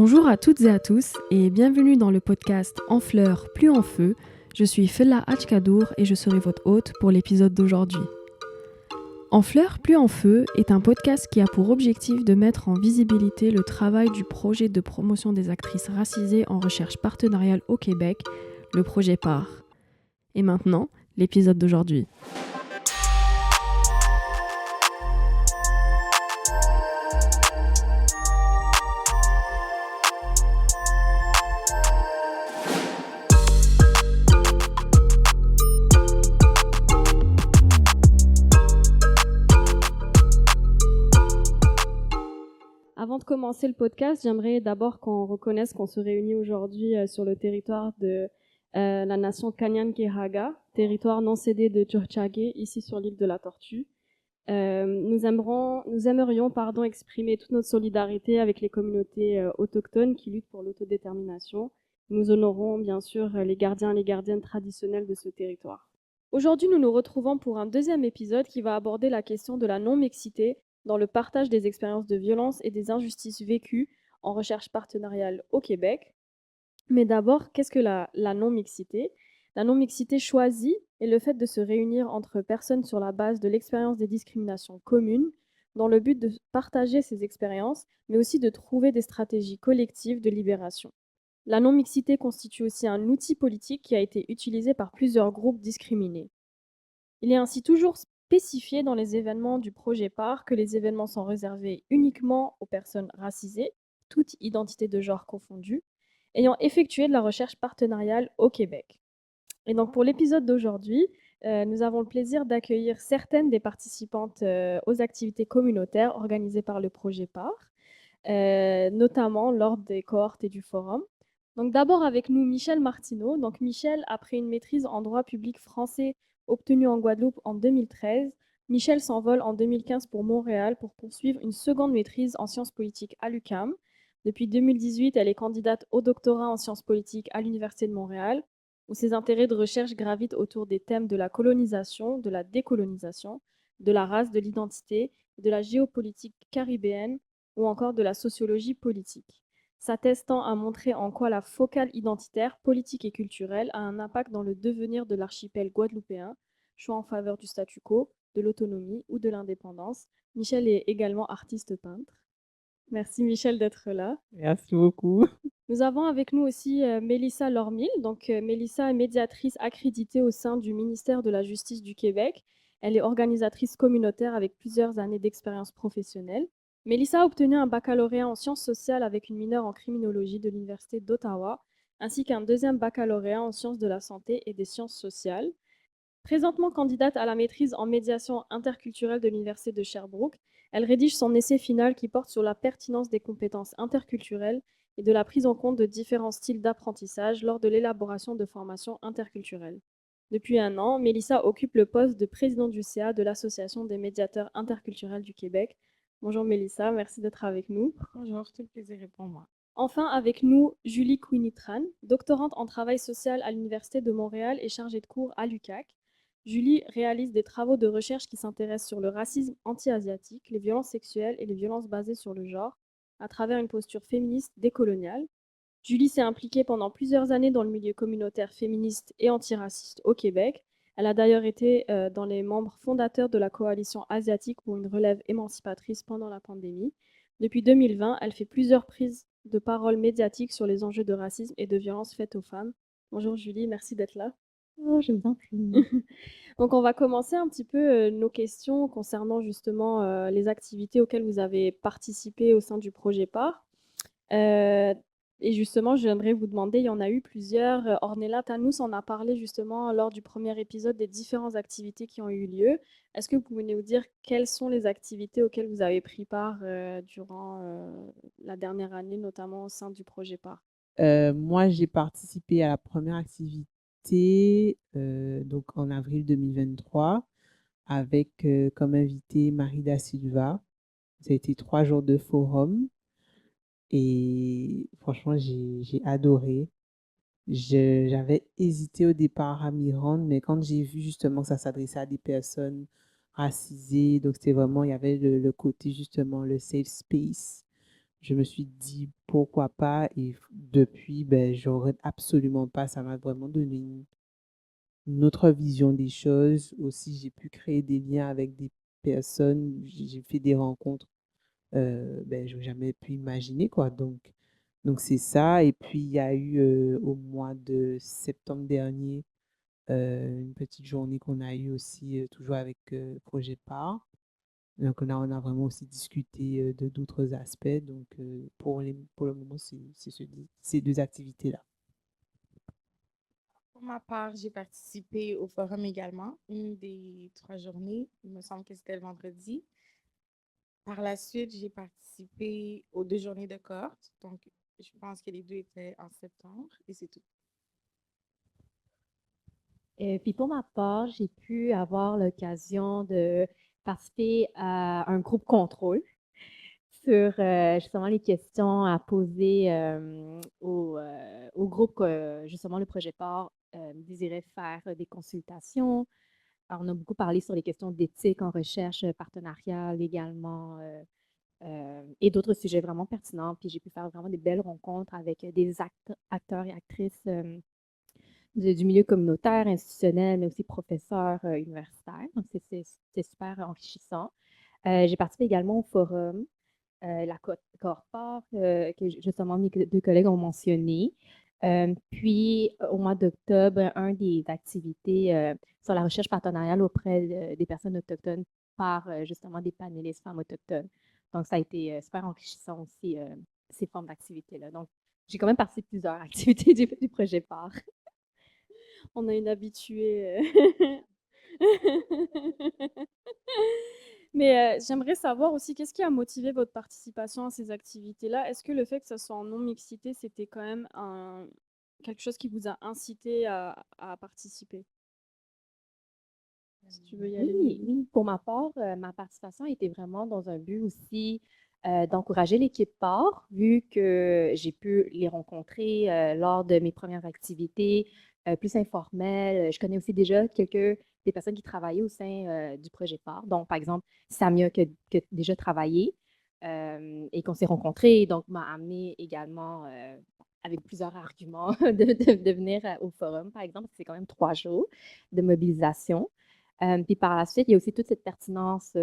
Bonjour à toutes et à tous et bienvenue dans le podcast En fleurs, plus en feu. Je suis Fella Hachkadour et je serai votre hôte pour l'épisode d'aujourd'hui. En fleurs, plus en feu est un podcast qui a pour objectif de mettre en visibilité le travail du projet de promotion des actrices racisées en recherche partenariale au Québec, le projet PAR. Et maintenant, l'épisode d'aujourd'hui. Avant de commencer le podcast, j'aimerais d'abord qu'on reconnaisse qu'on se réunit aujourd'hui sur le territoire de la nation Kanyan-Kehaga, territoire non cédé de Tchotchagé, ici sur l'île de la Tortue. Nous aimerions exprimer toute notre solidarité avec les communautés autochtones qui luttent pour l'autodétermination. Nous honorons bien sûr les gardiens et les gardiennes traditionnelles de ce territoire. Aujourd'hui, nous nous retrouvons pour un deuxième épisode qui va aborder la question de la non-mixité dans le partage des expériences de violence et des injustices vécues en recherche partenariale au Québec. Mais d'abord, qu'est-ce que la non-mixité? La non-mixité choisie est le fait de se réunir entre personnes sur la base de l'expérience des discriminations communes, dans le but de partager ces expériences, mais aussi de trouver des stratégies collectives de libération. La non-mixité constitue aussi un outil politique qui a été utilisé par plusieurs groupes discriminés. Il est ainsi toujours spécifié dans les événements du projet PAR que les événements sont réservés uniquement aux personnes racisées, toute identité de genre confondue, ayant effectué de la recherche partenariale au Québec. Et donc pour l'épisode d'aujourd'hui, nous avons le plaisir d'accueillir certaines des participantes aux activités communautaires organisées par le projet PAR, notamment lors des cohortes et du forum. Donc d'abord avec nous Michel Martineau. Donc Michel, après une maîtrise en droit public français obtenue en Guadeloupe en 2013, Michel s'envole en 2015 pour Montréal pour poursuivre une seconde maîtrise en sciences politiques à l'UQAM. Depuis 2018, elle est candidate au doctorat en sciences politiques à l'Université de Montréal, où ses intérêts de recherche gravitent autour des thèmes de la colonisation, de la décolonisation, de la race, de l'identité, de la géopolitique caribéenne ou encore de la sociologie politique, s'attestant à montrer en quoi la focale identitaire, politique et culturelle a un impact dans le devenir de l'archipel guadeloupéen, choix en faveur du statu quo, de l'autonomie ou de l'indépendance. Michel est également artiste peintre. Merci Michel d'être là. Merci beaucoup. Nous avons avec nous aussi Mélissa Lormil. Donc Mélissa est médiatrice accréditée au sein du ministère de la Justice du Québec. Elle est organisatrice communautaire avec plusieurs années d'expérience professionnelle. Mélissa a obtenu un baccalauréat en sciences sociales avec une mineure en criminologie de l'Université d'Ottawa, ainsi qu'un deuxième baccalauréat en sciences de la santé et des sciences sociales. Présentement candidate à la maîtrise en médiation interculturelle de l'Université de Sherbrooke, elle rédige son essai final qui porte sur la pertinence des compétences interculturelles et de la prise en compte de différents styles d'apprentissage lors de l'élaboration de formations interculturelles. Depuis un an, Mélissa occupe le poste de présidente du CA de l'Association des médiateurs interculturels du Québec. Bonjour Mélissa, merci d'être avec nous. Bonjour, tout le plaisir est pour moi. Enfin, avec nous, Julie Quinitran, doctorante en travail social à l'Université de Montréal et chargée de cours à l'UQAC. Julie réalise des travaux de recherche qui s'intéressent sur le racisme anti-asiatique, les violences sexuelles et les violences basées sur le genre, à travers une posture féministe décoloniale. Julie s'est impliquée pendant plusieurs années dans le milieu communautaire féministe et antiraciste au Québec. Elle a d'ailleurs été dans les membres fondateurs de la coalition asiatique pour une relève émancipatrice pendant la pandémie. Depuis 2020, elle fait plusieurs prises de parole médiatiques sur les enjeux de racisme et de violence faites aux femmes. Bonjour Julie, merci d'être là. Oh, je vous en prie. Donc on va commencer un petit peu nos questions concernant justement les activités auxquelles vous avez participé au sein du projet PAR. Et justement, j'aimerais vous demander, il y en a eu plusieurs. Ornella Tanous en a parlé justement lors du premier épisode des différentes activités qui ont eu lieu. Est-ce que vous pouvez nous dire quelles sont les activités auxquelles vous avez pris part durant la dernière année, notamment au sein du projet PAR? Moi, j'ai participé à la première activité donc en avril 2023 avec comme invitée Marie Da Silva. Ça a été 3 jours de forum et franchement, j'ai adoré. J'avais hésité au départ à m'y rendre, mais quand j'ai vu justement que ça s'adressait à des personnes racisées, donc c'était vraiment, il y avait le côté justement, le safe space. Je me suis dit, pourquoi pas. Et depuis, ben, je regrette absolument pas. Ça m'a vraiment donné une autre vision des choses. Aussi, j'ai pu créer des liens avec des personnes. J'ai fait des rencontres, ben, je n'aurais jamais pu imaginer, quoi. Donc c'est ça. Et puis, il y a eu au mois de septembre dernier, une petite journée qu'on a eue aussi, toujours avec Projet Part. Donc là, on a vraiment aussi discuté de d'autres aspects. Donc, pour le moment, ces deux activités-là. Pour ma part, j'ai participé au forum également, une des 3 journées. Il me semble que c'était le vendredi. Par la suite, j'ai participé aux 2 journées de cohorte. Donc, je pense que les deux étaient en septembre et c'est tout. Puis pour ma part, j'ai pu avoir l'occasion de participer à un groupe contrôle sur justement les questions à poser au groupe que justement le projet PAR désirait faire des consultations. Alors, on a beaucoup parlé sur les questions d'éthique en recherche partenariale également et d'autres sujets vraiment pertinents. Puis j'ai pu faire vraiment des belles rencontres avec des acteurs et actrices du milieu communautaire, institutionnel, mais aussi professeurs universitaires. Donc, c'est super enrichissant. J'ai participé également au forum, la cohorte part, que justement mes deux collègues ont mentionné. Puis, au mois d'octobre, un des activités sur la recherche partenariale auprès des personnes autochtones par justement des panélistes femmes autochtones. Donc, ça a été super enrichissant aussi, ces formes d'activités-là. Donc, j'ai quand même participé à plusieurs activités du projet PAR. On a une habituée. Mais j'aimerais savoir aussi qu'est-ce qui a motivé votre participation à ces activités-là? Est-ce que le fait que ça soit en non-mixité, c'était quand même quelque chose qui vous a incité à participer? Si tu veux y aller, Oui, Lily. oui, pour ma part, ma participation était vraiment dans un but aussi d'encourager l'équipe PAR, vu que j'ai pu les rencontrer lors de mes premières activités plus informelles. Je connais aussi déjà des personnes qui travaillaient au sein du projet PAR. Donc, par exemple, Samia qui a déjà travaillé et qu'on s'est rencontrés, donc m'a amené également avec plusieurs arguments de venir au forum, par exemple, parce que c'est quand même 3 jours de mobilisation. Puis par la suite, il y a aussi toute cette pertinence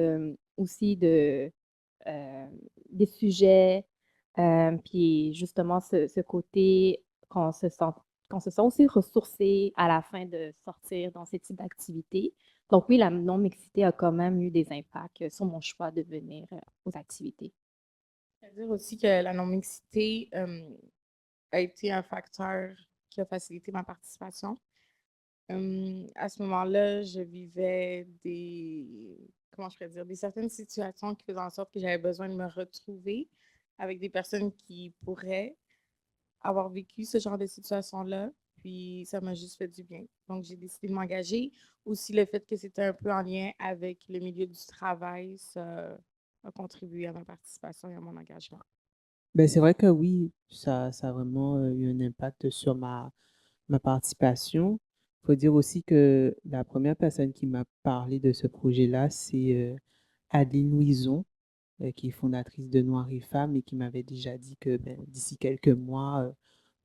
aussi euh, des sujets, puis justement ce côté qu'on se sent aussi ressourcé à la fin de sortir dans ces types d'activités. Donc oui, la non-mixité a quand même eu des impacts sur mon choix de venir aux activités. Je veux dire aussi que la non-mixité a été un facteur qui a facilité ma participation. À ce moment-là, je vivais comment je pourrais dire, des certaines situations qui faisaient en sorte que j'avais besoin de me retrouver avec des personnes qui pourraient avoir vécu ce genre de situation-là. Puis ça m'a juste fait du bien. Donc, j'ai décidé de m'engager. Aussi, le fait que c'était un peu en lien avec le milieu du travail, ça a contribué à ma participation et à mon engagement. Ben, c'est vrai que oui, ça a vraiment eu un impact sur ma participation. Il faut dire aussi que la première personne qui m'a parlé de ce projet-là, c'est Adeline Louison, qui est fondatrice de Noir et Femmes et qui m'avait déjà dit que ben, d'ici quelques mois,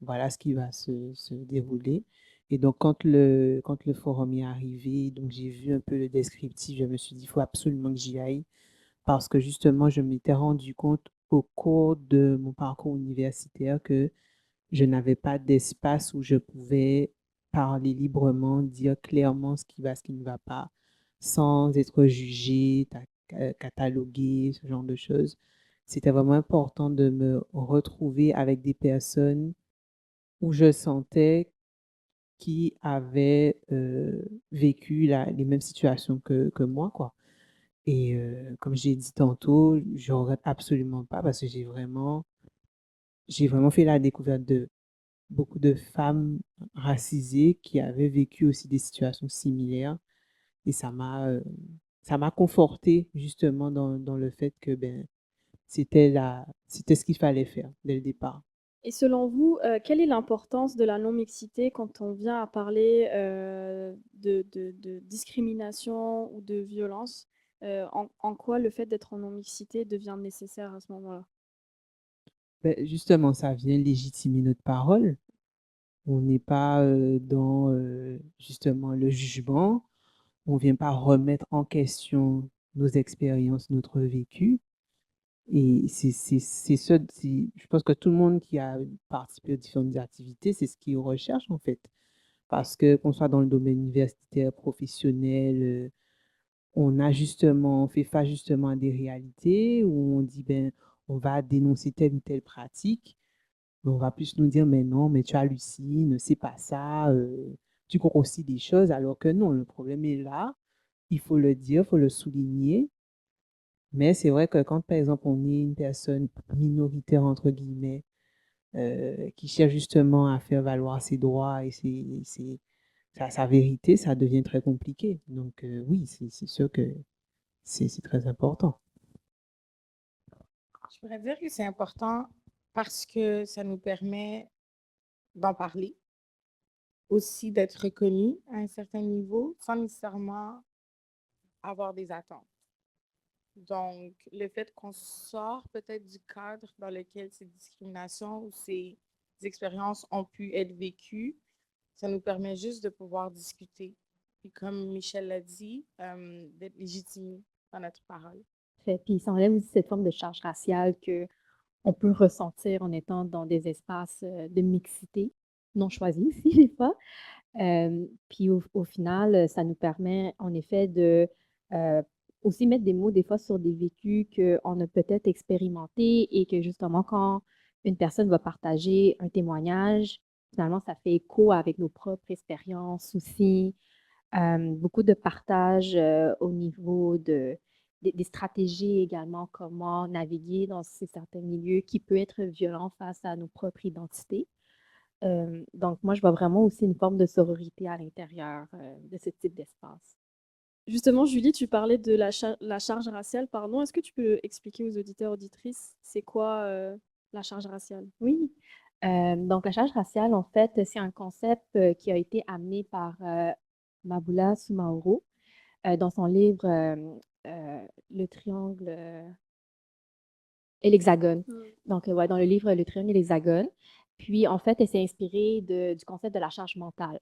voilà ce qui va se dérouler. Et donc, quand le forum est arrivé, donc j'ai vu un peu le descriptif, je me suis dit, il faut absolument que j'y aille parce que justement, je m'étais rendu compte au cours de mon parcours universitaire que je n'avais pas d'espace où je pouvais parler librement, dire clairement ce qui va, ce qui ne va pas, sans être jugé, catalogué, ce genre de choses. C'était vraiment important de me retrouver avec des personnes où je sentais qui avaient vécu les mêmes situations que moi, quoi. Et comme j'ai dit tantôt, je regrette absolument pas parce que j'ai vraiment fait la découverte de beaucoup de femmes racisées qui avaient vécu aussi des situations similaires. Et ça m'a conforté justement dans le fait que ben, c'était ce qu'il fallait faire dès le départ. Et selon vous, quelle est l'importance de la non-mixité quand on vient à parler de discrimination ou de violence? En quoi le fait d'être en non-mixité devient nécessaire à ce moment-là? Ben, justement, ça vient légitimer notre parole. On n'est pas dans justement le jugement. On vient pas remettre en question nos expériences, notre vécu. Et je pense que tout le monde qui a participé aux différentes activités, c'est ce qu'il recherche en fait. Parce que qu'on soit dans le domaine universitaire, professionnel, on fait face justement à des réalités où on dit, ben, on va dénoncer telle ou telle pratique, mais on va plus nous dire, mais non, mais tu hallucines, c'est pas ça, tu grossis des choses, alors que non, le problème est là, il faut le dire, il faut le souligner. Mais c'est vrai que quand, par exemple, on est une personne minoritaire, entre guillemets, qui cherche justement à faire valoir ses droits et sa vérité, ça devient très compliqué. Donc, oui, c'est sûr que c'est très important. Je pourrais dire que c'est important parce que ça nous permet d'en parler, aussi d'être reconnu à un certain niveau sans nécessairement avoir des attentes. Donc, le fait qu'on sort peut-être du cadre dans lequel ces discriminations ou ces expériences ont pu être vécues, ça nous permet juste de pouvoir discuter. Et comme Michel l'a dit, d'être légitimé dans notre parole. Puis ça enlève aussi cette forme de charge raciale que on peut ressentir en étant dans des espaces de mixité, non choisis aussi des fois. Puis au final, ça nous permet en effet de euh, aussi mettre des mots des fois sur des vécus qu'on a peut-être expérimentés et que justement quand une personne va partager un témoignage, finalement ça fait écho avec nos propres expériences aussi. Beaucoup de partage au niveau des stratégies également, comment naviguer dans ces certains milieux qui peut être violent face à nos propres identités. Donc, moi, je vois vraiment aussi une forme de sororité à l'intérieur de ce type d'espace. Justement, Julie, tu parlais de la charge raciale, pardon. Est-ce que tu peux expliquer aux auditeurs, auditrices, c'est quoi la charge raciale? Oui. Donc, la charge raciale, en fait, c'est un concept qui a été amené par Mabula Sumaoro dans son livre Le triangle et l'hexagone. Donc, ouais, dans le livre Le triangle et l'hexagone. Puis, en fait, elle s'est inspirée du concept de la charge mentale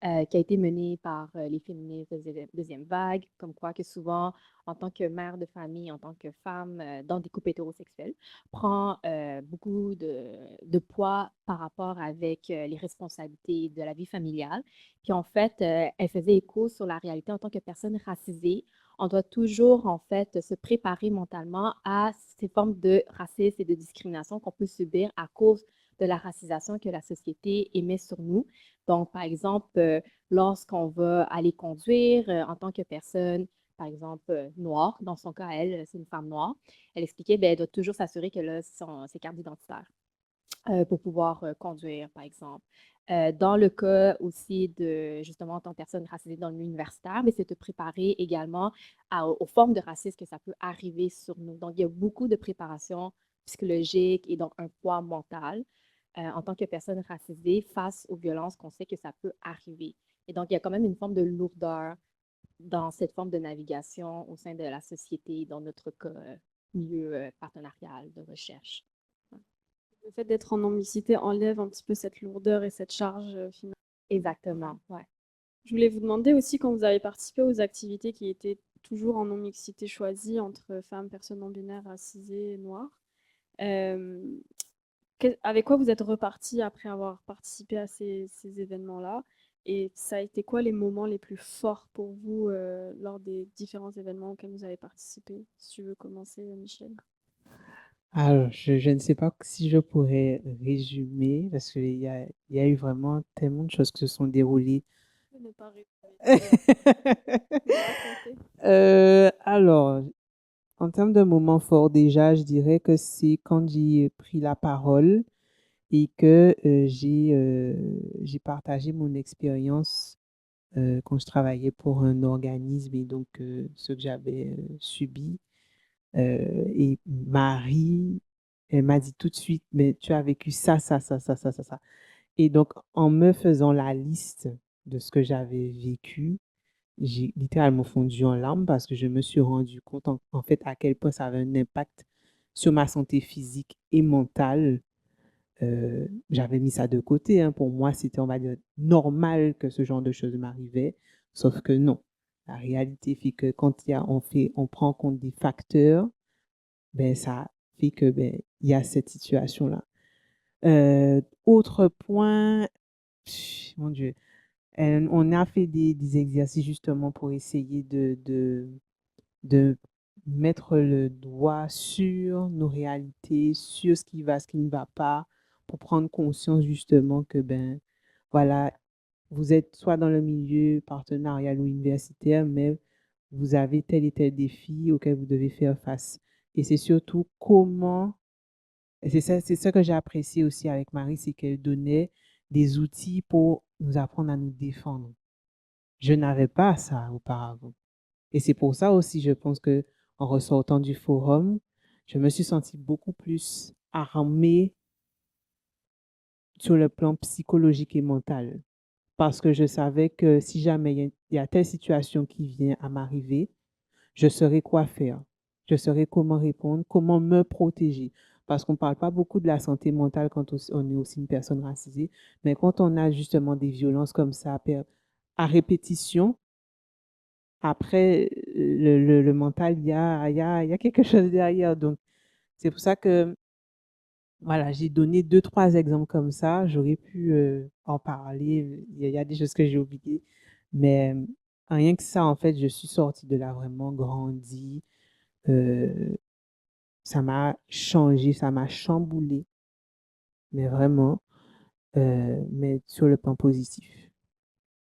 qui a été mené par les féministes de deuxième vague, comme quoi que souvent, en tant que mère de famille, en tant que femme dans des couples hétérosexuels, prend beaucoup de poids par rapport avec les responsabilités de la vie familiale. Puis en fait, elle faisait écho sur la réalité en tant que personne racisée. On doit toujours, en fait, se préparer mentalement à ces formes de racisme et de discrimination qu'on peut subir à cause de la racisation que la société émet sur nous. Donc, par exemple, lorsqu'on va aller conduire en tant que personne, par exemple, noire, dans son cas, elle, c'est une femme noire, elle expliquait, ben, elle doit toujours s'assurer qu'elle a ses cartes identitaires pour pouvoir conduire, par exemple. Dans le cas aussi de, justement, en tant que personne racisée dans l'universitaire, mais c'est de préparer également aux formes de racisme que ça peut arriver sur nous. Donc, il y a beaucoup de préparation psychologique et donc un poids mental en tant que personne racisée face aux violences qu'on sait que ça peut arriver. Et donc, il y a quand même une forme de lourdeur dans cette forme de navigation au sein de la société, dans notre cas, milieu partenarial de recherche. Le fait d'être en non-mixité enlève un petit peu cette lourdeur et cette charge finale. Exactement, ouais. Je voulais vous demander aussi, quand vous avez participé aux activités qui étaient toujours en non-mixité choisie entre femmes, personnes non binaires, racisées, noires, euh, avec quoi vous êtes reparti après avoir participé à ces événements-là? Et ça a été quoi les moments les plus forts pour vous lors des différents événements auxquels vous avez participé? Si tu veux commencer, Michel. Alors, je ne sais pas si je pourrais résumer parce il y a eu vraiment tellement de choses qui se sont déroulées. Ne pas raconter. Alors, en termes de moments forts, déjà, je dirais que c'est quand j'ai pris la parole et que j'ai partagé mon expérience quand je travaillais pour un organisme et donc ce que j'avais subi. Et Marie, elle m'a dit tout de suite, mais tu as vécu ça, ça, ça, ça, ça, ça, ça. Et donc, en me faisant la liste de ce que j'avais vécu, j'ai littéralement fondu en larmes parce que je me suis rendu compte, en fait, à quel point ça avait un impact sur ma santé physique et mentale, j'avais mis ça de côté, hein. Pour moi, c'était, on va dire, normal que ce genre de choses m'arrivait, sauf que non. La réalité fait que quand on prend en compte des facteurs, ben, ça fait que, ben, il y a cette situation-là. Autre point, mon Dieu, on a fait des exercices justement pour essayer de mettre le doigt sur nos réalités, sur ce qui va, ce qui ne va pas, pour prendre conscience justement que, ben, voilà, vous êtes soit dans le milieu partenarial ou universitaire, mais vous avez tel et tel défi auquel vous devez faire face. Et c'est surtout comment, et c'est ça que j'ai apprécié aussi avec Marie, c'est qu'elle donnait des outils pour nous apprendre à nous défendre. Je n'avais pas ça auparavant. Et c'est pour ça aussi, je pense que en ressortant du forum, je me suis sentie beaucoup plus armée sur le plan psychologique et mental. Parce que je savais que si jamais il y a telle situation qui vient à m'arriver, je saurais quoi faire. Je saurais comment répondre, comment me protéger. Parce qu'on ne parle pas beaucoup de la santé mentale quand on est aussi une personne racisée, mais quand on a justement des violences comme ça à répétition, après, le mental, il y a quelque chose derrière. Donc, c'est pour ça que, voilà, j'ai donné deux, trois exemples comme ça. J'aurais pu en parler. Il y a des choses que j'ai oubliées. Mais rien que ça, en fait, je suis sortie de là vraiment grandie. Euh, Ça m'a changé, ça m'a chamboulé. Mais vraiment, mais sur le plan positif.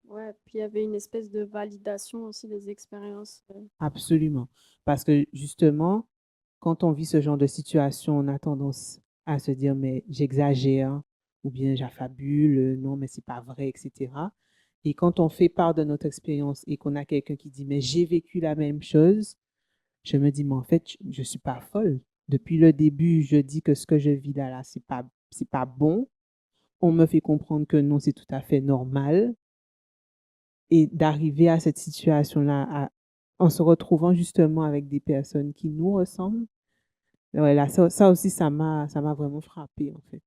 Ouais, puis il y avait une espèce de validation aussi des expériences. Absolument. Parce que justement, quand on vit ce genre de situation, on a tendance à se dire, mais j'exagère, ou bien j'affabule, non, mais c'est pas vrai, etc. Et quand on fait part de notre expérience et qu'on a quelqu'un qui dit, mais j'ai vécu la même chose, je me dis, mais en fait, je suis pas folle. Depuis le début, je dis que ce que je vis là, c'est pas bon. On me fait comprendre que non, c'est tout à fait normal. Et d'arriver à cette situation-là, en se retrouvant justement avec des personnes qui nous ressemblent, ouais, là, ça aussi, ça m'a vraiment frappé, en fait.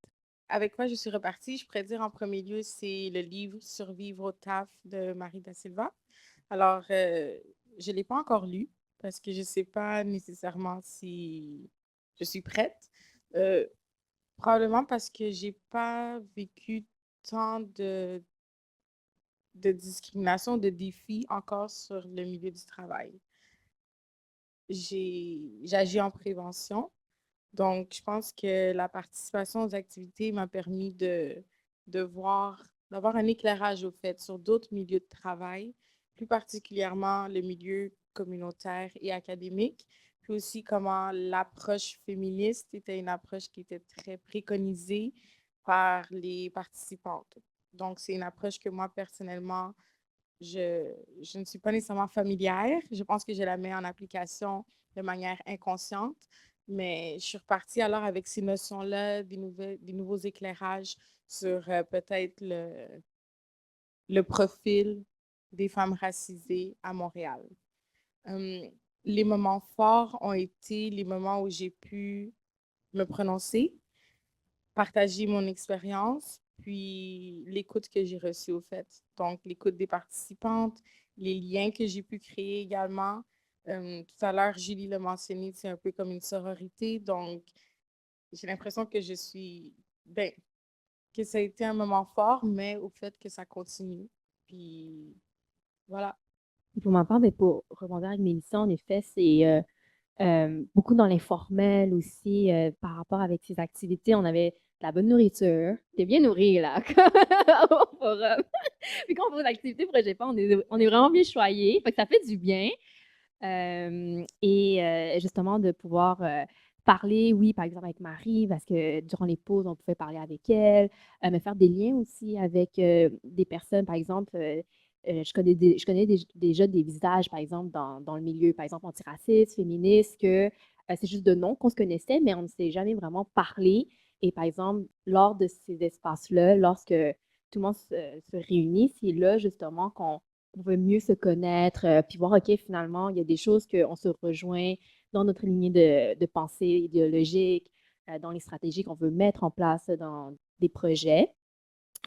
Avec quoi je suis repartie? Je pourrais dire en premier lieu, c'est le livre Survivre au taf de Marie Da Silva. Alors, je ne l'ai pas encore lu parce que je ne sais pas nécessairement si je suis prête. Euh, Probablement parce que j'ai pas vécu tant de discrimination, de défis encore sur le milieu du travail. J'agis en prévention. Donc, je pense que la participation aux activités m'a permis d'avoir un éclairage au fait sur d'autres milieux de travail, plus particulièrement le milieu communautaire et académique, puis aussi comment l'approche féministe était une approche qui était très préconisée par les participantes. Donc, c'est une approche que moi, personnellement, je ne suis pas nécessairement familière. Je pense que je la mets en application de manière inconsciente, mais je suis repartie alors avec ces notions-là, des nouveaux éclairages sur peut-être le profil des femmes racisées à Montréal. Hum, les moments forts ont été les moments où j'ai pu me prononcer, partager mon expérience, puis l'écoute que j'ai reçue au fait. Donc, l'écoute des participantes, les liens que j'ai pu créer également. Tout à l'heure, Julie l'a mentionné, c'est un peu comme une sororité. Donc, j'ai l'impression que ben, que ça a été un moment fort, mais au fait que ça continue. Puis, voilà. Pour ma part, ben, pour rebondir avec Mélissa, en effet, c'est beaucoup dans l'informel aussi, par rapport avec ces activités. On avait de la bonne nourriture. T'es bien nourri, là, au forum. Puis quand on fait l'activité Projet Pas, on est vraiment bien choyés. Fait que ça fait du bien. Justement, de pouvoir parler, oui, par exemple, avec Marie, parce que durant les pauses, on pouvait parler avec elle, mais faire des liens aussi avec des personnes, par exemple, déjà des visages, par exemple, dans le milieu, par exemple, antiraciste, féministe, que c'est juste de nom qu'on se connaissait, mais on ne s'est jamais vraiment parlé. Et par exemple, lors de ces espaces-là, lorsque tout le monde se réunit, c'est là justement qu'on veut mieux se connaître, puis voir, OK, finalement, il y a des choses qu'on se rejoint dans notre lignée de pensée idéologique, dans les stratégies qu'on veut mettre en place dans des projets.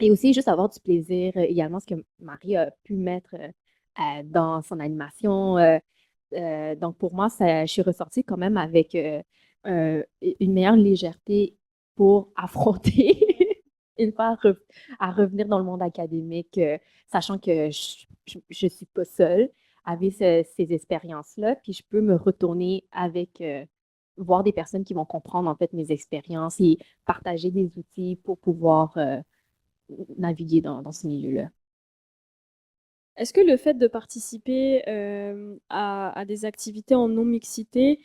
Et aussi, juste avoir du plaisir, également, ce que Marie a pu mettre dans son animation. Donc, pour moi, je suis ressortie quand même avec une meilleure légèreté pour affronter une fois à revenir dans le monde académique, sachant que je suis pas seule avec ces expériences-là, puis je peux me retourner avec, voir des personnes qui vont comprendre en fait mes expériences et partager des outils pour pouvoir naviguer dans ce milieu-là. Est-ce que le fait de participer à des activités en non-mixité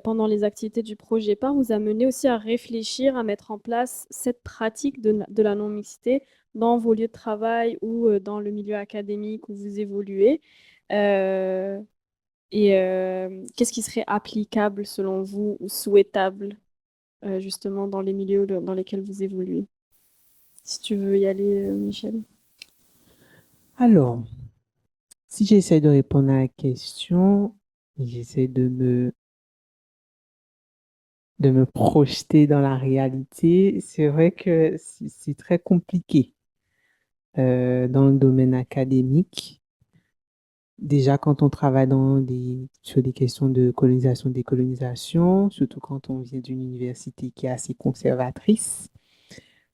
pendant les activités du projet PAR vous a mené aussi à réfléchir, à mettre en place cette pratique de la non-mixité dans vos lieux de travail ou dans le milieu académique où vous évoluez? Euh, Qu'est-ce qui serait applicable selon vous ou souhaitable justement dans les milieux dans lesquels vous évoluez? Si tu veux y aller, Michel. Alors, si j'essaie de répondre à la question, j'essaie de me projeter dans la réalité. C'est vrai que c'est très compliqué dans le domaine académique. Déjà, quand on travaille sur des questions de colonisation, décolonisation, surtout quand on vient d'une université qui est assez conservatrice,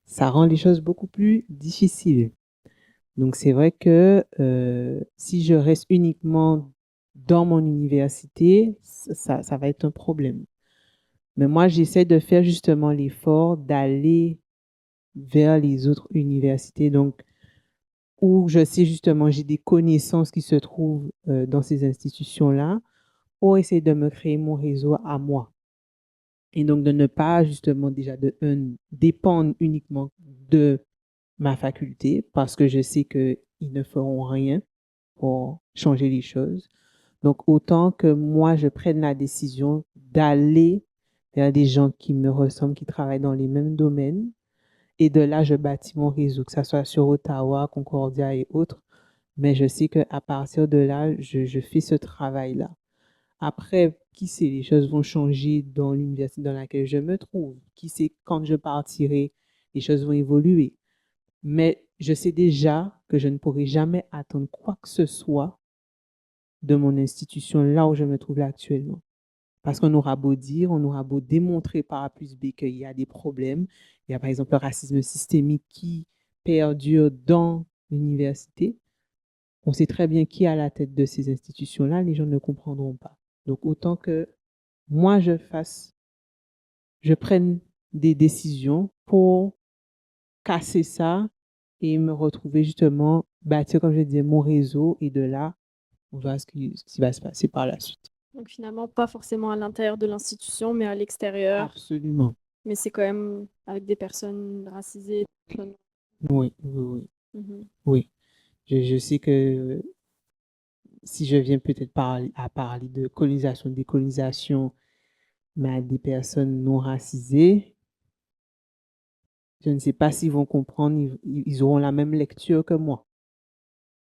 ça rend les choses beaucoup plus difficiles. Donc, c'est vrai que si je reste uniquement dans mon université, ça va être un problème. Mais moi, j'essaie de faire justement l'effort d'aller vers les autres universités, donc où je sais justement, j'ai des connaissances qui se trouvent dans ces institutions-là, pour essayer de me créer mon réseau à moi. Et donc de ne pas justement déjà dépendre uniquement de ma faculté, parce que je sais qu'ils ne feront rien pour changer les choses. Donc autant que moi, je prenne la décision d'aller vers des gens qui me ressemblent, qui travaillent dans les mêmes domaines. Et de là, je bâtis mon réseau, que ce soit sur Ottawa, Concordia et autres. Mais je sais qu'à partir de là, je fais ce travail-là. Après, qui sait, les choses vont changer dans l'université dans laquelle je me trouve. Qui sait, quand je partirai, les choses vont évoluer. Mais je sais déjà que je ne pourrai jamais attendre quoi que ce soit de mon institution là où je me trouve là actuellement. Parce qu'on aura beau dire, on aura beau démontrer par A plus B qu'il y a des problèmes. Il y a par exemple le racisme systémique qui perdure dans l'université. On sait très bien qui est à la tête de ces institutions-là, les gens ne comprendront pas. Donc autant que moi je prenne des décisions pour casser ça et me retrouver justement, bâtir, comme je disais, mon réseau et de là, on verra ce qui va se passer par la suite. Donc finalement, pas forcément à l'intérieur de l'institution, mais à l'extérieur. Absolument. Mais c'est quand même avec des personnes racisées. Oui, oui, oui. Mhm. Oui. Je sais que si je viens peut-être à parler de colonisation, décolonisation, mais à des personnes non racisées, je ne sais pas s'ils vont comprendre, ils auront la même lecture que moi.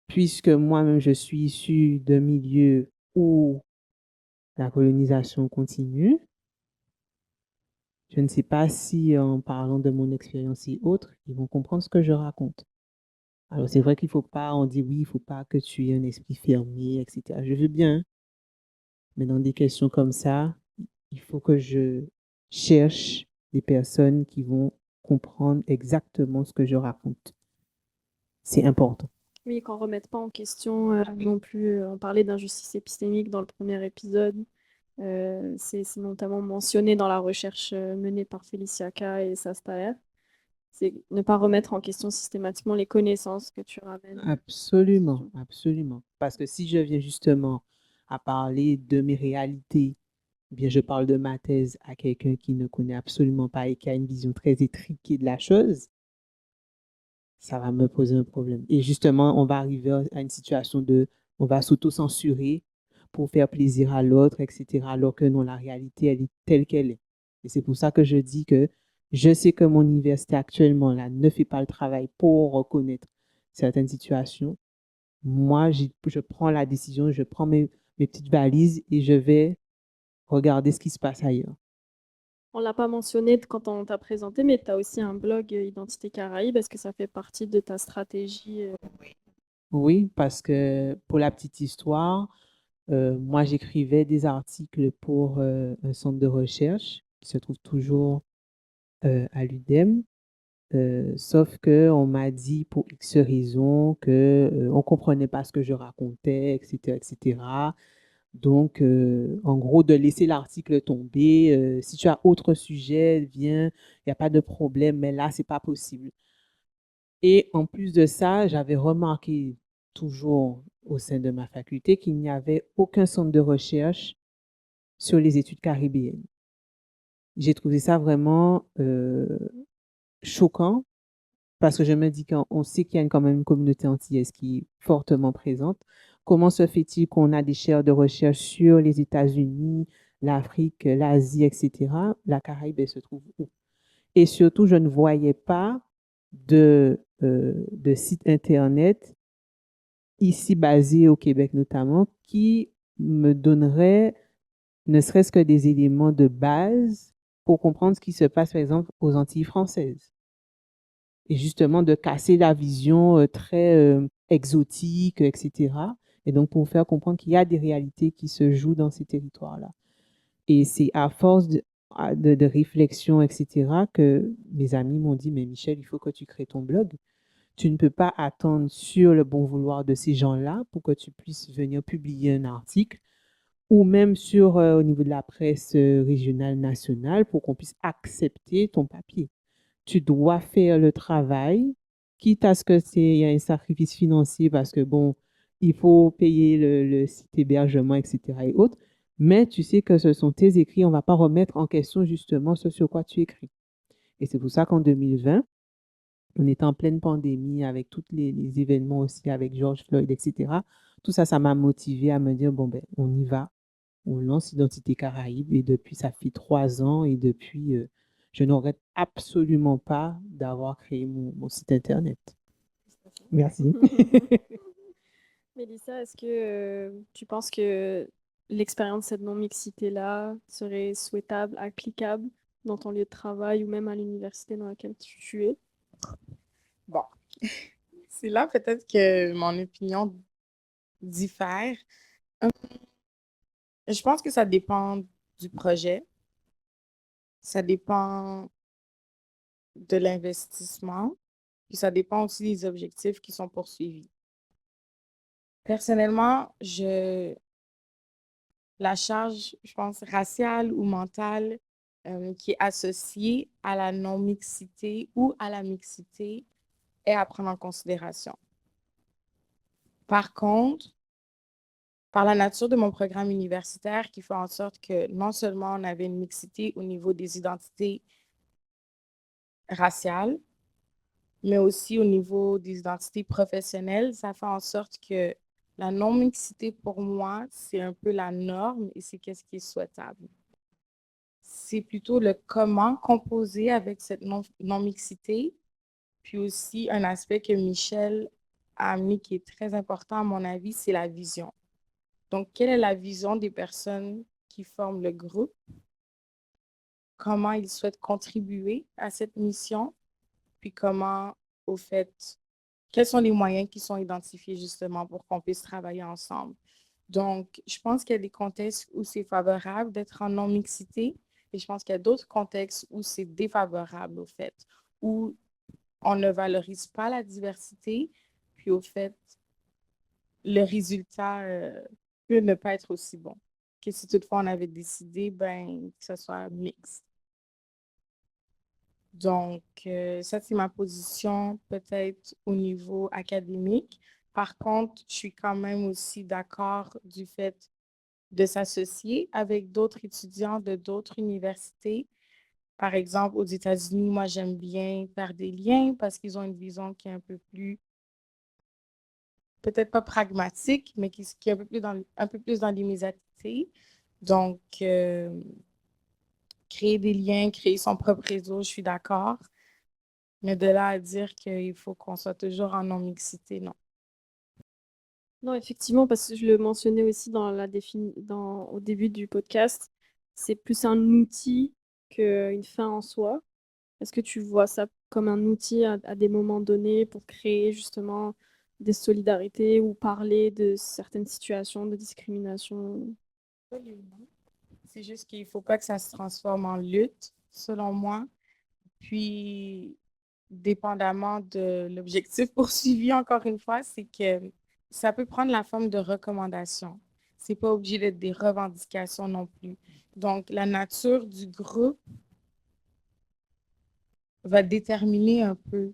Puisque moi-même, je suis issu d'un milieu où la colonisation continue, je ne sais pas si en parlant de mon expérience et autres, ils vont comprendre ce que je raconte. Alors, c'est vrai qu'il ne faut pas, on dit oui, il ne faut pas que tu aies un esprit fermé, etc. Je veux bien, mais dans des questions comme ça, il faut que je cherche des personnes qui vont comprendre exactement ce que je raconte. C'est important. Oui, qu'on ne remette pas en question non plus. On parlait d'injustice épistémique dans le premier épisode. C'est notamment mentionné dans la recherche menée par Félicia K et Sastaer. C'est ne pas remettre en question systématiquement les connaissances que tu ramènes. Absolument, absolument. Parce que si je viens justement à parler de mes réalités, eh bien je parle de ma thèse à quelqu'un qui ne connaît absolument pas et qui a une vision très étriquée de la chose, ça va me poser un problème. Et justement, on va arriver à une situation on va s'auto-censurer pour faire plaisir à l'autre, etc. Alors que non, la réalité, elle est telle qu'elle est. Et c'est pour ça que je dis que je sais que mon université actuellement là ne fait pas le travail pour reconnaître certaines situations. Moi, je prends la décision, je prends mes petites valises et je vais regarder ce qui se passe ailleurs. On l'a pas mentionné quand on t'a présenté, mais tu as aussi un blog Identité Caraïbes. Est-ce que ça fait partie de ta stratégie? Oui, parce que pour la petite histoire, moi, j'écrivais des articles pour un centre de recherche qui se trouve toujours à l'UDEM. Sauf que on m'a dit pour X raisons que on comprenait pas ce que je racontais, etc., etc. Donc, en gros, de laisser l'article tomber. Si tu as autre sujet, viens, il n'y a pas de problème, mais là, c'est pas possible. Et en plus de ça, j'avais remarqué toujours au sein de ma faculté qu'il n'y avait aucun centre de recherche sur les études caribéennes. J'ai trouvé ça vraiment choquant parce que je me dis qu'on sait qu'il y a quand même une communauté antillaise qui est fortement présente. Comment se fait-il qu'on a des chaires de recherche sur les États-Unis, l'Afrique, l'Asie, etc. La Caraïbe, elle se trouve où? Et surtout, je ne voyais pas de site Internet ici basé au Québec notamment qui me donnerait ne serait-ce que des éléments de base pour comprendre ce qui se passe, par exemple, aux Antilles françaises. Et justement, de casser la vision très exotique, etc. Et donc, pour faire comprendre qu'il y a des réalités qui se jouent dans ces territoires-là. Et c'est à force de réflexion, etc., que mes amis m'ont dit, mais Michel, il faut que tu crées ton blog. Tu ne peux pas attendre sur le bon vouloir de ces gens-là pour que tu puisses venir publier un article ou même sur, au niveau de la presse régionale, nationale, pour qu'on puisse accepter ton papier. Tu dois faire le travail, quitte à ce que il y a un sacrifice financier parce que bon, il faut payer le site hébergement, etc. et autres. Mais tu sais que ce sont tes écrits, on ne va pas remettre en question justement ce sur quoi tu écris. Et c'est pour ça qu'en 2020, on était en pleine pandémie avec tous les événements aussi avec George Floyd, etc. Tout ça, ça m'a motivé à me dire, bon, ben, on y va, on lance Identité Caraïbe et depuis, ça fait 3 ans et depuis, je ne regrette absolument pas d'avoir créé mon site internet. Merci. Mélissa, est-ce que tu penses que l'expérience de cette non-mixité-là serait souhaitable, applicable dans ton lieu de travail ou même à l'université dans laquelle tu es? Bon, c'est là peut-être que mon opinion diffère. Hum, Je pense que ça dépend du projet, ça dépend de l'investissement, puis ça dépend aussi des objectifs qui sont poursuivis. Personnellement, la charge, je pense, raciale ou mentale qui est associée à la non-mixité ou à la mixité est à prendre en considération. Par contre, par la nature de mon programme universitaire qui fait en sorte que non seulement on avait une mixité au niveau des identités raciales, mais aussi au niveau des identités professionnelles, ça fait en sorte que la non-mixité, pour moi, c'est un peu la norme et c'est qu'est-ce qui est souhaitable. C'est plutôt le comment composer avec cette non-mixité, puis aussi un aspect que Michel a amené qui est très important à mon avis, c'est la vision. Donc, quelle est la vision des personnes qui forment le groupe? Comment ils souhaitent contribuer à cette mission? Puis comment, au fait, quels sont les moyens qui sont identifiés justement pour qu'on puisse travailler ensemble? Donc, je pense qu'il y a des contextes où c'est favorable d'être en non-mixité et je pense qu'il y a d'autres contextes où c'est défavorable, au fait, où on ne valorise pas la diversité, puis au fait, le résultat peut ne pas être aussi bon que si toutefois on avait décidé ben, que ce soit mixte. Donc, ça, c'est ma position peut-être au niveau académique. Par contre, je suis quand même aussi d'accord du fait de s'associer avec d'autres étudiants de d'autres universités. Par exemple, aux États-Unis, moi, j'aime bien faire des liens parce qu'ils ont une vision qui est un peu plus, peut-être pas pragmatique, mais qui est un peu plus dans l'immédiateté. Donc, créer des liens, créer son propre réseau, je suis d'accord. Mais de là à dire qu'il faut qu'on soit toujours en non-mixité, non. Non, effectivement, parce que je le mentionnais aussi au début du podcast, c'est plus un outil qu'une fin en soi? Est-ce que tu vois ça comme un outil à des moments donnés pour créer justement des solidarités ou parler de certaines situations de discrimination? Absolument. C'est juste qu'il ne faut pas que ça se transforme en lutte, selon moi. Puis, dépendamment de l'objectif poursuivi, encore une fois, c'est que ça peut prendre la forme de recommandations. C'est pas obligé d'être des revendications non plus. Donc, la nature du groupe va déterminer un peu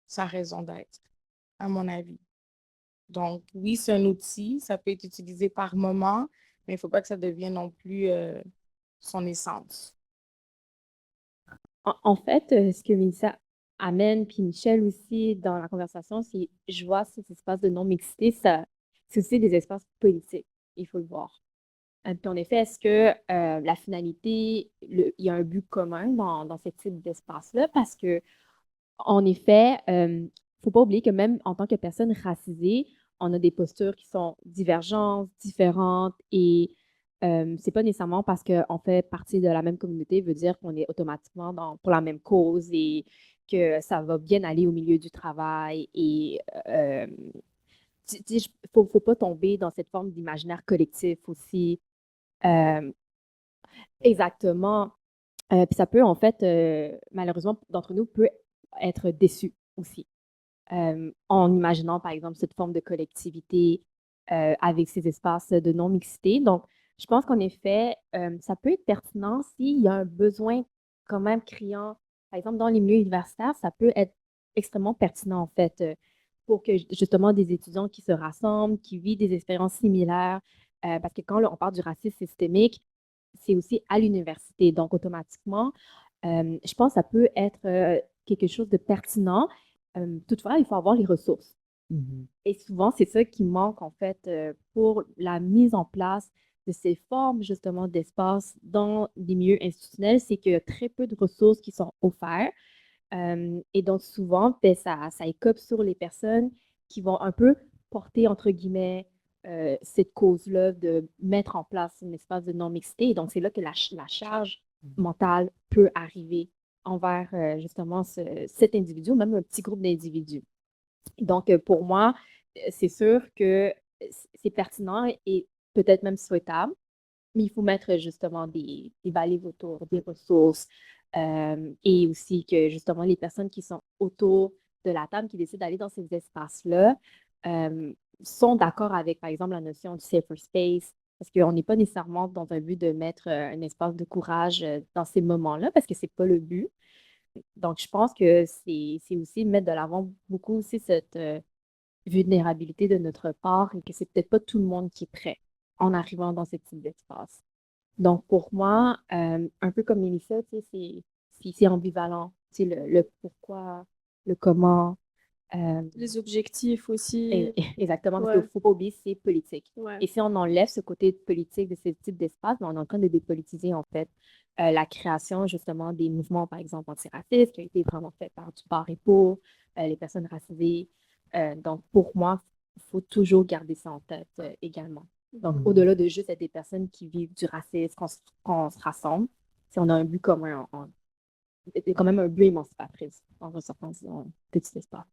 sa raison d'être, à mon avis. Donc, oui, c'est un outil, ça peut être utilisé par moment, mais il ne faut pas que ça devienne non plus son essence. En fait, ce que Mélissa amène, puis Michel aussi dans la conversation, c'est je vois ces espaces de non-mixité, c'est aussi des espaces politiques, il faut le voir. Puis en effet, est-ce que la finalité, il y a un but commun dans ce type d'espace-là? Parce que, en effet, il ne faut pas oublier que même en tant que personne racisée, on a des postures qui sont divergentes, différentes, et c'est pas nécessairement parce qu'on fait partie de la même communauté, veut dire qu'on est automatiquement pour la même cause et que ça va bien aller au milieu du travail. Et faut pas tomber dans cette forme d'imaginaire collectif aussi. Euh, exactement. Puis ça peut, en fait, malheureusement, d'entre nous, peut être déçu aussi. En imaginant, par exemple, cette forme de collectivité avec ces espaces de non-mixité. Donc, je pense qu'en effet, ça peut être pertinent s'il y a un besoin quand même criant. Par exemple, dans les milieux universitaires, ça peut être extrêmement pertinent, en fait, pour que justement des étudiants qui se rassemblent, qui vivent des expériences similaires, parce que quand on parle du racisme systémique, c'est aussi à l'université. Donc, automatiquement, je pense que ça peut être quelque chose de pertinent. Toutefois, il faut avoir les ressources. Mhm. Et souvent, c'est ça qui manque en fait pour la mise en place de ces formes justement d'espace dans les milieux institutionnels, c'est qu'il y a très peu de ressources qui sont offertes. Et donc souvent, ben, ça écope sur les personnes qui vont un peu porter, entre guillemets, cette cause-là de mettre en place un espace de non-mixité. Et donc c'est là que la charge mentale peut arriver envers justement cet individu ou même un petit groupe d'individus. Donc, pour moi, c'est sûr que c'est pertinent et peut-être même souhaitable, mais il faut mettre justement des balises autour, des ressources, et aussi que justement les personnes qui sont autour de la table, qui décident d'aller dans ces espaces-là, euh, sont d'accord avec, par exemple, la notion du safer space, parce qu'on n'est pas nécessairement dans un but de mettre un espace de courage dans ces moments-là, parce que c'est pas le but. Donc, je pense que c'est aussi mettre de l'avant beaucoup aussi cette vulnérabilité de notre part et que c'est peut-être pas tout le monde qui est prêt en arrivant dans ce type d'espace. Donc, pour moi, un peu comme Mélissa, tu sais, c'est ambivalent. Tu sais, le pourquoi, le comment. euh, Les objectifs aussi. Exactement, parce qu'il ne Ouais, faut pas oublier, c'est politique. ouais. Et si on enlève ce côté politique de ce type d'espace, ben, on est en train de dépolitiser, en fait, la création, justement, des mouvements, par exemple, antiracistes, qui a été vraiment fait par du par et pour les personnes racisées. Donc, pour moi, il faut toujours garder ça en tête également. Donc, Mhm. au-delà de juste être des personnes qui vivent du racisme, qu'on se rassemble, si on a un but commun, c'est quand même un but émancipatrice en ressortant de petit espace.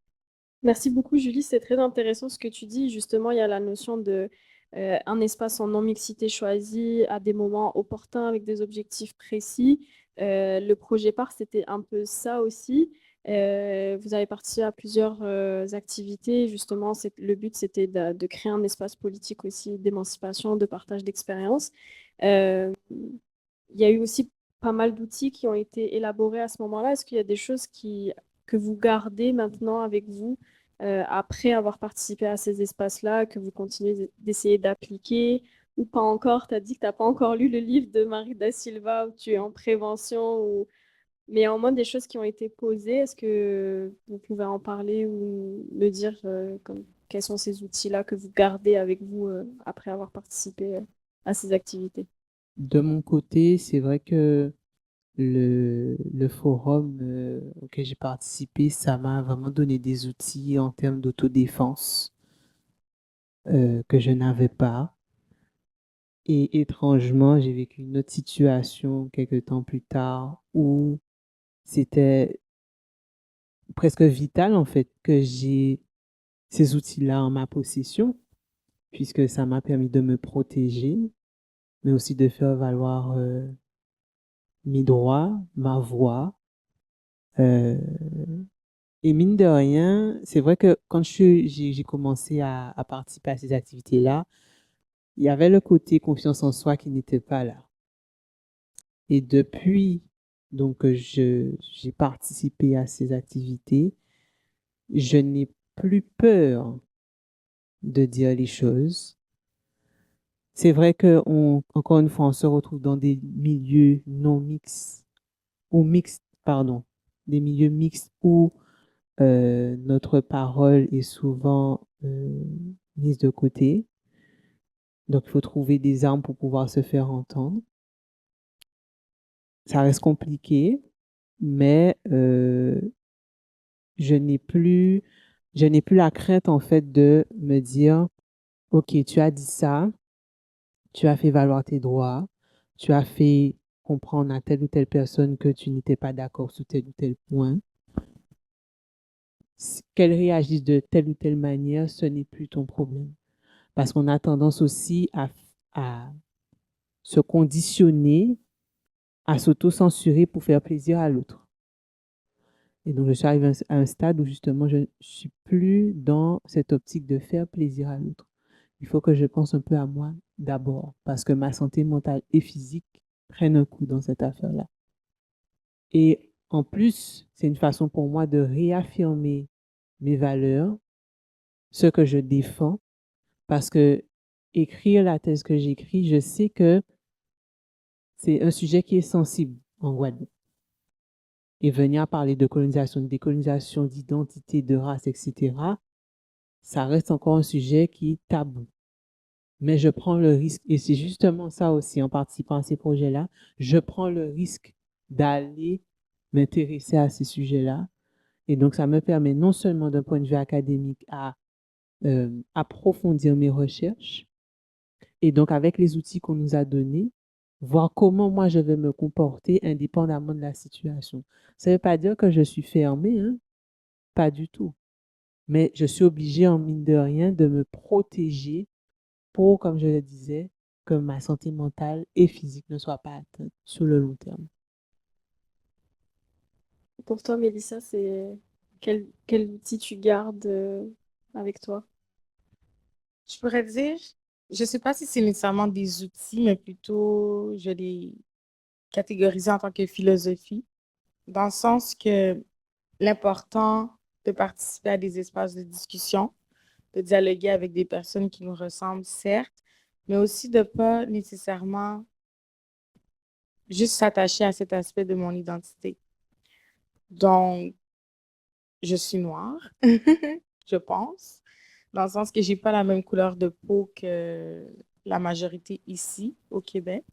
Merci beaucoup, Julie. C'est très intéressant ce que tu dis. Justement, il y a la notion de un espace en non-mixité choisi à des moments opportuns avec des objectifs précis. Le projet PAR, c'était un peu ça aussi. Vous avez participé à plusieurs activités. Justement, le but, c'était de créer un espace politique aussi d'émancipation, de partage d'expériences. Euh, il y a eu aussi pas mal d'outils qui ont été élaborés à ce moment-là. Est-ce qu'il y a des choses que vous gardez maintenant avec vous après avoir participé à ces espaces-là, que vous continuez d'essayer d'appliquer ou pas encore? Tu as dit que tu n'as pas encore lu le livre de Marie Da Silva où tu es en prévention, mais en moins des choses qui ont été posées. Est-ce que vous pouvez en parler ou me dire quels sont ces outils-là que vous gardez avec vous après avoir participé à ces activités? De mon côté, c'est vrai que le forum auquel j'ai participé, ça m'a vraiment donné des outils en termes d'autodéfense que je n'avais pas. Et étrangement, j'ai vécu une autre situation quelques temps plus tard où c'était presque vital en fait que j'ai ces outils-là en ma possession, puisque ça m'a permis de me protéger, mais aussi de faire valoir mes droits, ma voix. euh, et mine de rien, c'est vrai que quand j'ai commencé à participer à ces activités-là, il y avait le côté confiance en soi qui n'était pas là. Et depuis donc que j'ai participé à ces activités, je n'ai plus peur de dire les choses. C'est vrai que encore une fois, on se retrouve dans des milieux non mixtes, ou mixtes, pardon, des milieux mixtes où notre parole est souvent mise de côté. Donc, il faut trouver des armes pour pouvoir se faire entendre. Ça reste compliqué, mais je n'ai plus, je n'ai plus la crainte en fait de me dire, OK, tu as dit ça, tu as fait valoir tes droits, tu as fait comprendre à telle ou telle personne que tu n'étais pas d'accord sur tel ou tel point. Qu'elle réagisse de telle ou telle manière, ce n'est plus ton problème. Parce qu'on a tendance aussi à se conditionner, à s'auto-censurer pour faire plaisir à l'autre. Et donc, je suis arrivée à un stade où justement, je ne suis plus dans cette optique de faire plaisir à l'autre. Il faut que je pense un peu à moi d'abord, parce que ma santé mentale et physique prennent un coup dans cette affaire-là. Et en plus, c'est une façon pour moi de réaffirmer mes valeurs, ce que je défends, parce que écrire la thèse que j'écris, je sais que c'est un sujet qui est sensible en Guadeloupe. Et venir parler de colonisation, de décolonisation, d'identité, de race, etc., ça reste encore un sujet qui est tabou. Mais je prends le risque, et c'est justement ça aussi en participant à ces projets-là, je prends le risque d'aller m'intéresser à ces sujets-là. Et donc, ça me permet non seulement d'un point de vue académique à approfondir mes recherches, et donc avec les outils qu'on nous a donnés, voir comment moi je vais me comporter indépendamment de la situation. Ça ne veut pas dire que je suis fermée, hein? Pas du tout. Mais je suis obligée, en mine de rien, de me protéger pour, comme je le disais, que ma santé mentale et physique ne soient pas atteintes sur le long terme. Pour toi, Mélissa, c'est quel outil tu gardes avec toi? Je pourrais dire, je ne sais pas si c'est nécessairement des outils, mais plutôt je les catégorise en tant que philosophie, dans le sens que l'important de participer à des espaces de discussion, de dialoguer avec des personnes qui nous ressemblent, certes, mais aussi de ne pas nécessairement juste s'attacher à cet aspect de mon identité. Donc, je suis noire, je pense, dans le sens que j'ai pas la même couleur de peau que la majorité ici au Québec.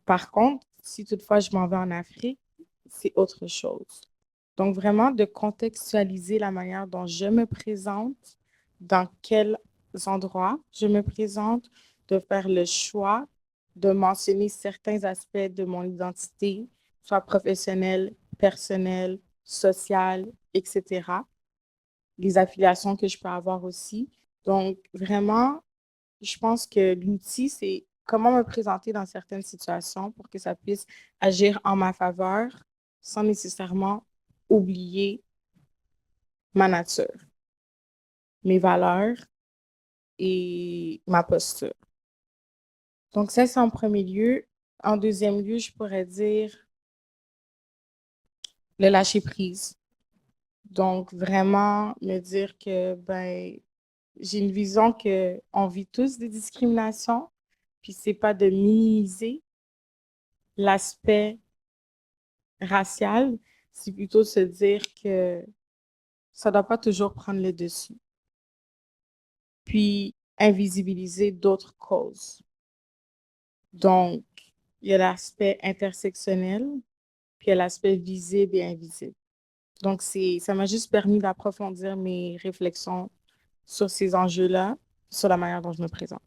Par contre, si toutefois je m'en vais en Afrique, c'est autre chose. Donc, vraiment de contextualiser la manière dont je me présente, dans quels endroits je me présente, de faire le choix de mentionner certains aspects de mon identité, soit professionnelle, personnelle, sociale, etc. Les affiliations que je peux avoir aussi. Donc, vraiment, je pense que l'outil, c'est comment me présenter dans certaines situations pour que ça puisse agir en ma faveur sans nécessairement oublier ma nature, mes valeurs et ma posture. Donc, ça, c'est en premier lieu. En deuxième lieu, je pourrais dire le lâcher prise. Donc, vraiment me dire que ben, j'ai une vision qu'on vit tous des discriminations, puis c'est pas de minimiser l'aspect racial, c'est plutôt se dire que ça ne doit pas toujours prendre le dessus. Puis invisibiliser d'autres causes. Donc, il y a l'aspect intersectionnel, puis il y a l'aspect visible et invisible. Donc, ça m'a juste permis d'approfondir mes réflexions sur ces enjeux-là, sur la manière dont je me présente.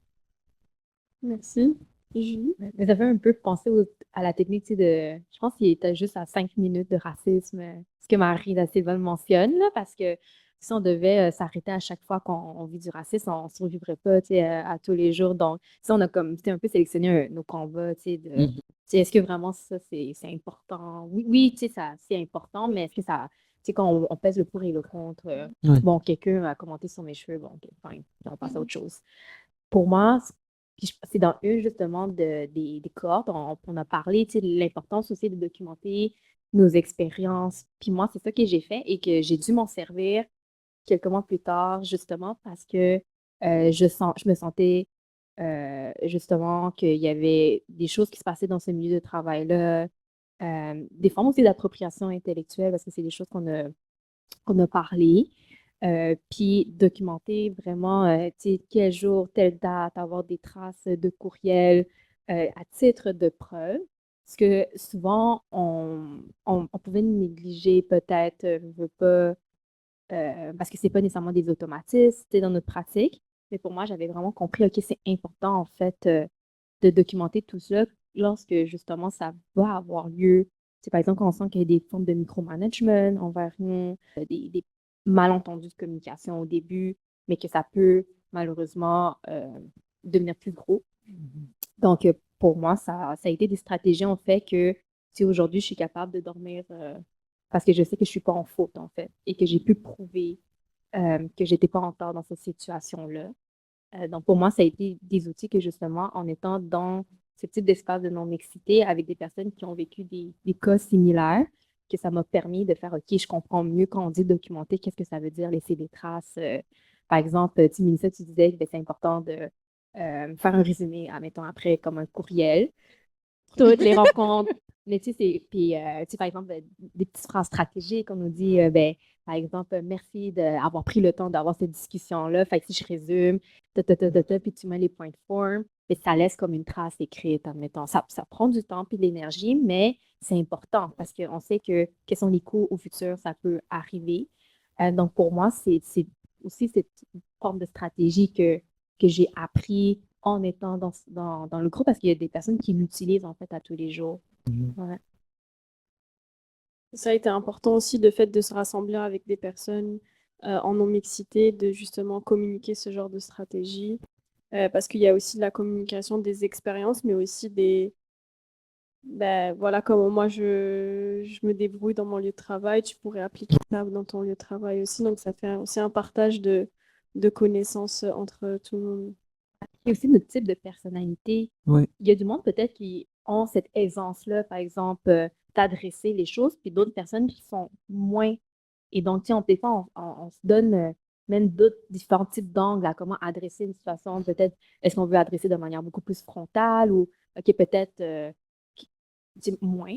Merci. Julie? Mais ça fait un peu penser à la technique, tu sais, je pense qu'il était juste à 5 minutes de racisme, ce que Marie da Silva le mentionne, là, parce que si on devait s'arrêter à chaque fois qu'on vit du racisme, on ne survivrait pas, tu sais, à tous les jours. Donc, si on a comme, tu sais, un peu sélectionné nos combats, tu sais, Mhm. tu sais, est-ce que vraiment ça, c'est important? Oui, oui, tu sais, ça, c'est important, mais est-ce que ça, tu sais, quand on pèse le pour et le contre, Ouais. bon, quelqu'un a commenté sur mes cheveux, bon, ok, fine, puis on passe à autre chose. Pour moi, c'est dans une justement des cohortes, on a parlé, tu sais, de l'importance aussi de documenter nos expériences. Puis moi, c'est ça que j'ai fait et que j'ai dû m'en servir quelques mois plus tard, justement parce que je me sentais justement qu'il y avait des choses qui se passaient dans ce milieu de travail-là, des formes aussi d'appropriation intellectuelle, parce que c'est des choses qu'on a parlé. Puis documenter vraiment, tu sais, quel jour, telle date, avoir des traces de courriel à titre de preuve. Parce que souvent, on pouvait négliger peut-être, je veux pas, parce que c'est pas nécessairement des automatismes, tu sais, dans notre pratique. Mais pour moi, j'avais vraiment compris, OK, c'est important, en fait, de documenter tout ça lorsque, justement, ça va avoir lieu. C'est par exemple, quand on sent qu'il y a des formes de micromanagement envers nous, des malentendus de communication au début, mais que ça peut malheureusement devenir plus gros. Donc, pour moi, ça a été des stratégies, en fait, que si aujourd'hui, je suis capable de dormir parce que je sais que je ne suis pas en faute, en fait, et que j'ai pu prouver que je n'étais pas en tort dans cette situation-là. Donc, pour moi, ça a été des outils que, justement, en étant dans ce type d'espace de non-mixité avec des personnes qui ont vécu des cas similaires, que ça m'a permis de faire, OK, je comprends mieux quand on dit documenter, qu'est-ce que ça veut dire, laisser des traces. Par exemple, tu, Mélissa, tu disais que ben, c'est important de faire un résumé, admettons, après, comme un courriel toutes les rencontres. Mais tu sais, puis, tu sais, par exemple, des petites phrases stratégiques, on nous dit, ben, par exemple, merci d'avoir pris le temps d'avoir cette discussion-là. Fait que si je résume, puis tu mets les points de forme, mais ça laisse comme une trace écrite, admettons. Ça prend du temps puis de l'énergie, mais c'est important parce qu'on sait que quels sont les coûts au futur, ça peut arriver. Donc, pour moi, c'est aussi cette forme de stratégie que j'ai appris en étant dans le groupe parce qu'il y a des personnes qui l'utilisent en fait à tous les jours. Mhm. Ouais. Ça a été important aussi le fait de se rassembler avec des personnes en non-mixité, de justement communiquer ce genre de stratégie, parce qu'il y a aussi la communication des expériences, mais aussi ben, voilà comment moi je me débrouille dans mon lieu de travail, tu pourrais appliquer ça dans ton lieu de travail aussi, donc ça fait aussi un partage de connaissances entre tout le monde. Il y a aussi notre type de personnalité. Ouais. Il y a du monde peut-être qui ont cette aisance-là, par exemple, d'adresser les choses, puis d'autres personnes qui sont moins. Et donc, tu sais, des fois, on se donne même d'autres différents types d'angles à comment adresser une situation. Peut-être, est-ce qu'on veut adresser de manière beaucoup plus frontale ou, OK, peut-être tu sais, moins.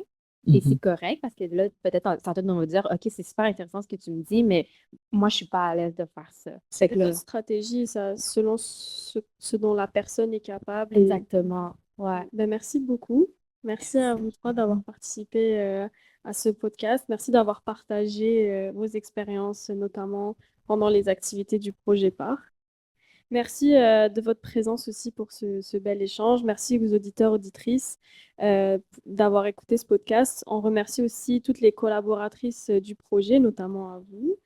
Et c'est Mhm. correct parce que là, peut-être, certains vont me dire, OK, c'est super intéressant ce que tu me dis, mais moi, je suis pas à l'aise de faire ça. Fait C'est que là, votre stratégie, ça, selon ce dont la personne est capable. exactement. Ouais. Ben, merci beaucoup. Merci à vous trois d'avoir participé à ce podcast. Merci d'avoir partagé vos expériences, notamment pendant les activités du projet PAR. Merci de votre présence aussi pour ce bel échange. Merci aux auditeurs, auditrices d'avoir écouté ce podcast. On remercie aussi toutes les collaboratrices du projet, notamment à vous,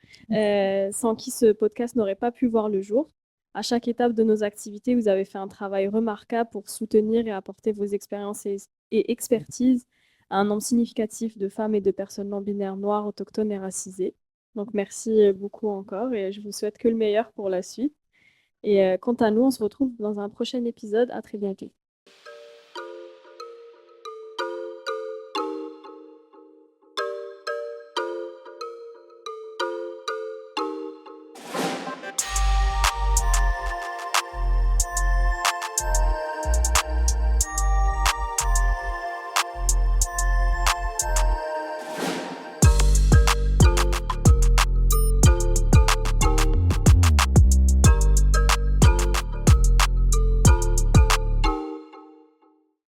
sans qui ce podcast n'aurait pas pu voir le jour. À chaque étape de nos activités, vous avez fait un travail remarquable pour soutenir et apporter vos expériences et expertises à un nombre significatif de femmes et de personnes non-binaires noires, autochtones et racisées. Donc merci beaucoup encore et je vous souhaite que le meilleur pour la suite. Et quant à nous, on se retrouve dans un prochain épisode. À très bientôt.